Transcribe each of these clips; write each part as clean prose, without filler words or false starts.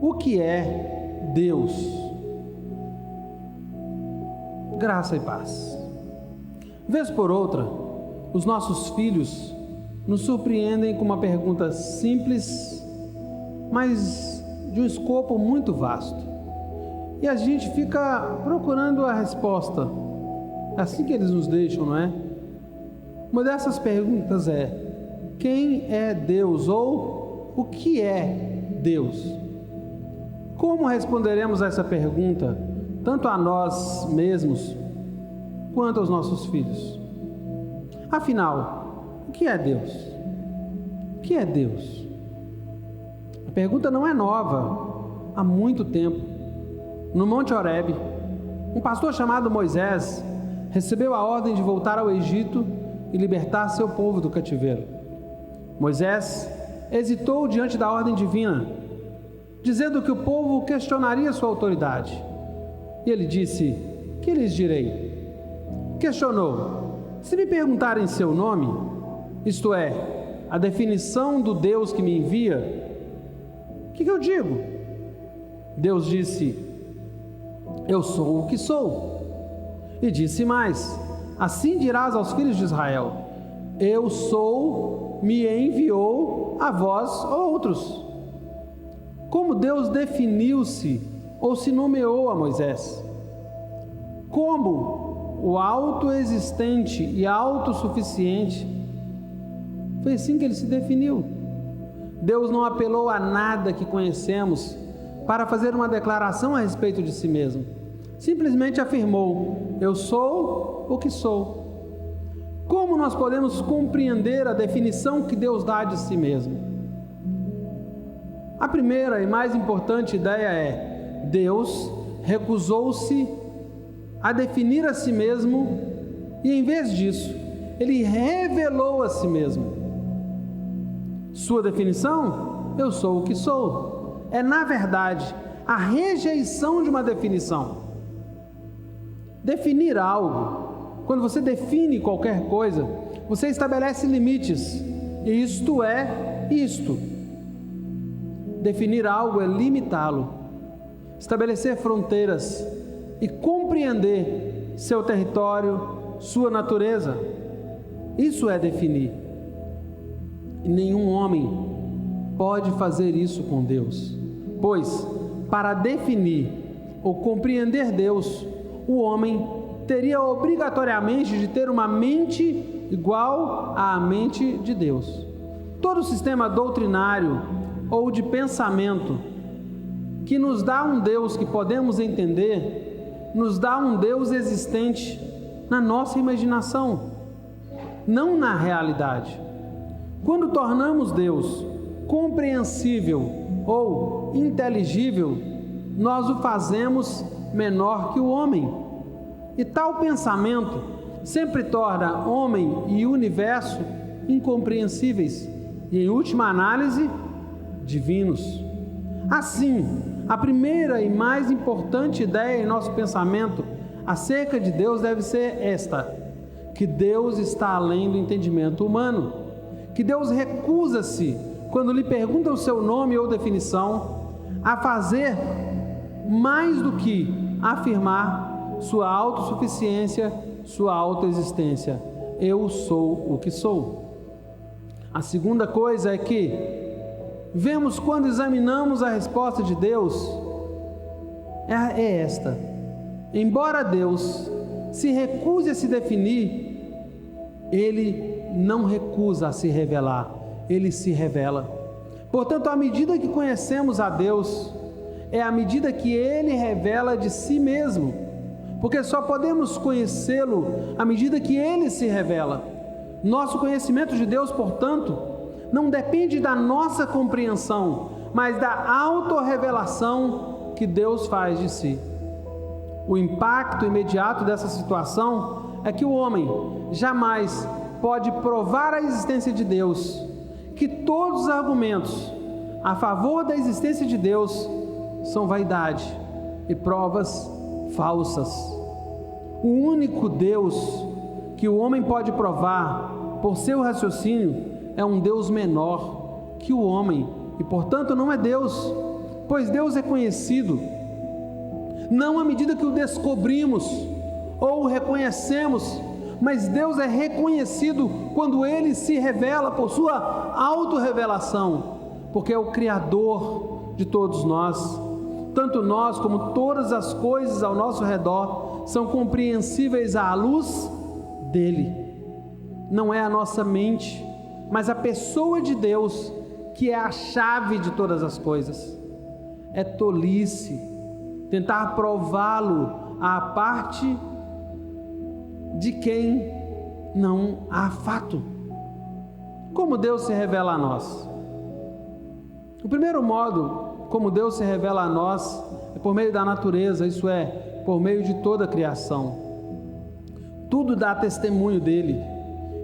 O que é Deus? Graça e paz. Vez por outra, os nossos filhos nos surpreendem com uma pergunta simples, mas de um escopo muito vasto. E a gente fica procurando a resposta, assim que eles nos deixam, não é? Uma dessas perguntas é: quem é Deus? Ou o que é Deus? Como responderemos a essa pergunta, tanto a nós mesmos, quanto aos nossos filhos? Afinal, o que é Deus? O que é Deus? A pergunta não é nova, há muito tempo. No Monte Horebe, um pastor chamado Moisés recebeu a ordem de voltar ao Egito e libertar seu povo do cativeiro. Moisés hesitou diante da ordem divina, dizendo que o povo questionaria sua autoridade. E ele disse: que lhes direi? Questionou: se me perguntarem seu nome, isto é, a definição do Deus que me envia, o que eu digo? Deus disse: eu sou o que sou. E disse mais: assim dirás aos filhos de Israel: eu sou, me enviou a vós outros. Como Deus definiu-se ou se nomeou a Moisés? Como o autoexistente e autossuficiente. Foi assim que ele se definiu. Deus não apelou a nada que conhecemos para fazer uma declaração a respeito de si mesmo. Simplesmente afirmou: eu sou o que sou. Como nós podemos compreender a definição que Deus dá de si mesmo? A primeira e mais importante ideia é: Deus recusou-se a definir a si mesmo e, em vez disso, Ele revelou a si mesmo. Sua definição: eu sou o que sou, é, na verdade, a rejeição de uma definição. Definir algo, quando você define qualquer coisa, você estabelece limites, e isto é isto. Definir algo é limitá-lo, estabelecer fronteiras e compreender seu território, sua natureza. Isso é definir. E nenhum homem pode fazer isso com Deus, pois para definir ou compreender Deus, o homem teria obrigatoriamente de ter uma mente igual à mente de Deus. Todo sistema doutrinário ou de pensamento que nos dá um Deus que podemos entender, nos dá um Deus existente na nossa imaginação, não na realidade. Quando tornamos Deus compreensível ou inteligível, nós o fazemos menor que o homem. E tal pensamento sempre torna homem e universo incompreensíveis e, em última análise, divinos. Assim, a primeira e mais importante ideia em nosso pensamento acerca de Deus deve ser esta: que Deus está além do entendimento humano, que Deus recusa-se, quando lhe perguntam o seu nome ou definição, a fazer mais do que afirmar sua autossuficiência, sua autoexistência. Eu sou o que sou. A segunda coisa é que vemos quando examinamos a resposta de Deus é esta: embora Deus se recuse a se definir, Ele não recusa a se revelar, Ele se revela. Portanto, à medida que conhecemos a Deus, é à medida que Ele revela de si mesmo, porque só podemos conhecê-lo à medida que Ele se revela. Nosso conhecimento de Deus, portanto, não depende da nossa compreensão, mas da autorrevelação que Deus faz de si. O impacto imediato dessa situação é que o homem jamais pode provar a existência de Deus, que todos os argumentos a favor da existência de Deus são vaidade e provas falsas. O único Deus que o homem pode provar por seu raciocínio é um Deus menor que o homem e, portanto, não é Deus, pois Deus é conhecido não à medida que o descobrimos ou o reconhecemos, mas Deus é reconhecido quando Ele se revela por sua autorrevelação, porque é o Criador de todos nós. Tanto nós como todas as coisas ao nosso redor são compreensíveis à luz dele. Não é a nossa mente, mas a pessoa de Deus que é a chave de todas as coisas. É tolice tentar prová-lo à parte de quem não há fato. Como Deus se revela a nós? O primeiro modo como Deus se revela a nós é por meio da natureza, isso é, por meio de toda a criação. Tudo dá testemunho dele,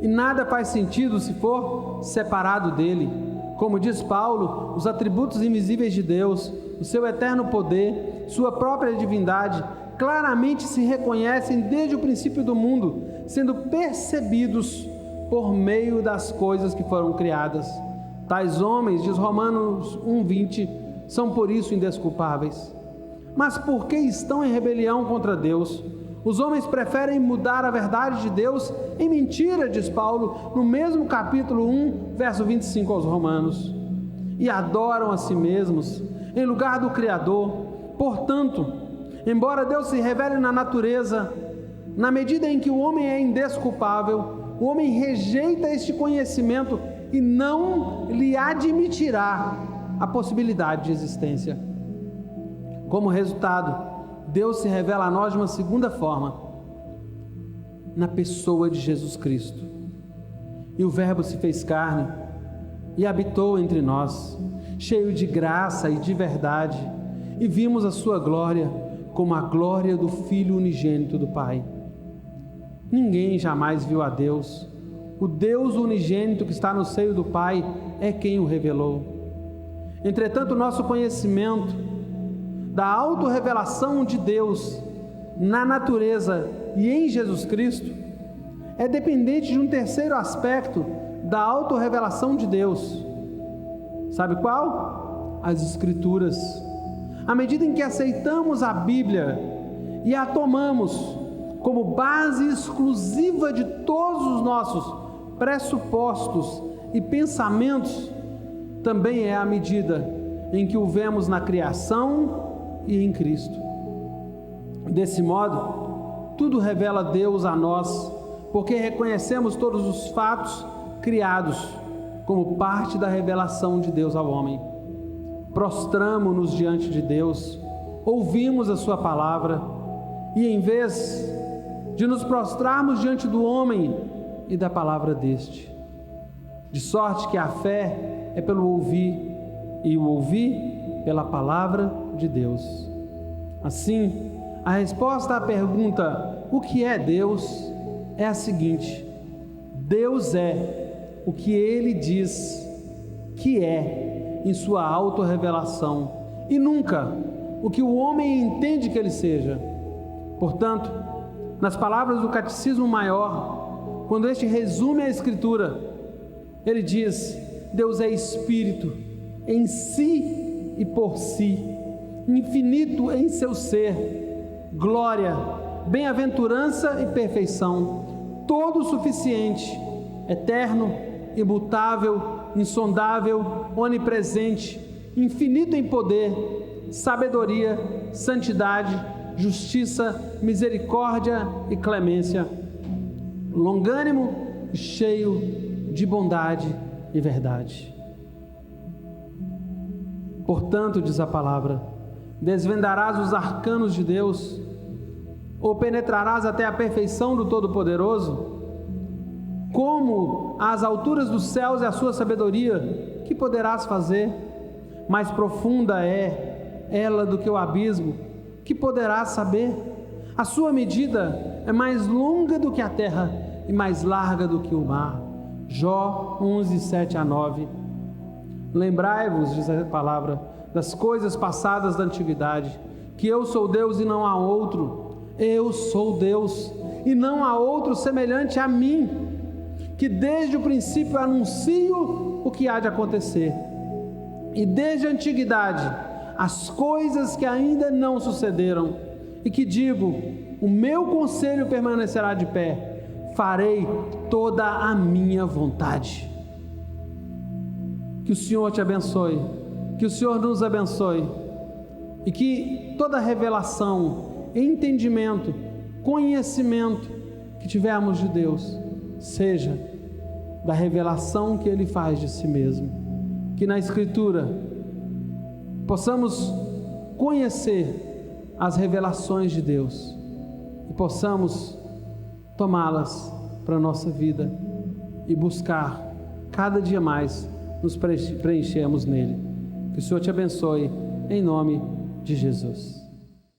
e nada faz sentido se for separado dele. Como diz Paulo, os atributos invisíveis de Deus, o seu eterno poder, sua própria divindade, claramente se reconhecem desde o princípio do mundo, sendo percebidos por meio das coisas que foram criadas. Tais homens, diz Romanos 1:20, são por isso indesculpáveis. Mas por que estão em rebelião contra Deus? Os homens preferem mudar a verdade de Deus em mentira, diz Paulo, no mesmo capítulo 1, verso 25 aos Romanos. E adoram a si mesmos, em lugar do Criador. Portanto, embora Deus se revele na natureza, na medida em que o homem é indesculpável, o homem rejeita este conhecimento e não lhe admitirá a possibilidade de existência. Como resultado, Deus se revela a nós de uma segunda forma, na pessoa de Jesus Cristo. E o Verbo se fez carne e habitou entre nós, cheio de graça e de verdade, e vimos a sua glória como a glória do Filho unigênito do Pai. Ninguém jamais viu a Deus. O Deus unigênito que está no seio do Pai é quem o revelou. Entretanto, nosso conhecimento da autorrevelação de Deus na natureza e em Jesus Cristo é dependente de um terceiro aspecto da autorrevelação de Deus. Sabe qual? As Escrituras. À medida em que aceitamos a Bíblia e a tomamos como base exclusiva de todos os nossos pressupostos e pensamentos, também é a medida em que o vemos na criação e em Cristo. Desse modo, tudo revela Deus a nós, porque reconhecemos todos os fatos criados como parte da revelação de Deus ao homem. Prostramo-nos diante de Deus, ouvimos a sua palavra, e em vez de nos prostrarmos diante do homem e da palavra deste, de sorte que a fé é pelo ouvir, e o ouvir pela palavra de Deus. Assim, a resposta à pergunta, o que é Deus, é a seguinte: Deus é o que Ele diz que é em sua autorrevelação, e nunca o que o homem entende que Ele seja. Portanto, nas palavras do Catecismo Maior, quando este resume a Escritura, ele diz: Deus é Espírito em si e por si, infinito em seu ser, glória, bem-aventurança e perfeição, todo suficiente, eterno, imutável, insondável, onipresente, infinito em poder, sabedoria, santidade, justiça, misericórdia e clemência, longânimo e cheio de bondade e verdade. Portanto, diz a palavra, desvendarás os arcanos de Deus, ou penetrarás até a perfeição do Todo-Poderoso? Como às alturas dos céus é a sua sabedoria, que poderás fazer? Mais profunda é ela do que o abismo, que poderás saber? A sua medida é mais longa do que a terra e mais larga do que o mar. Jó 11, 7-9. Lembrai-vos, diz a palavra, das coisas passadas da antiguidade, que eu sou Deus e não há outro. Eu sou Deus e não há outro semelhante a mim, que desde o princípio anuncio o que há de acontecer, e desde a antiguidade as coisas que ainda não sucederam, e que digo: o meu conselho permanecerá de pé, farei toda a minha vontade. Que o Senhor te abençoe, que o Senhor nos abençoe, e que toda revelação, entendimento, conhecimento que tivermos de Deus, seja da revelação que Ele faz de si mesmo. Que na Escritura possamos conhecer as revelações de Deus e possamos tomá-las para a nossa vida e buscar cada dia mais nos preenchermos nele. Que o Senhor te abençoe, em nome de Jesus.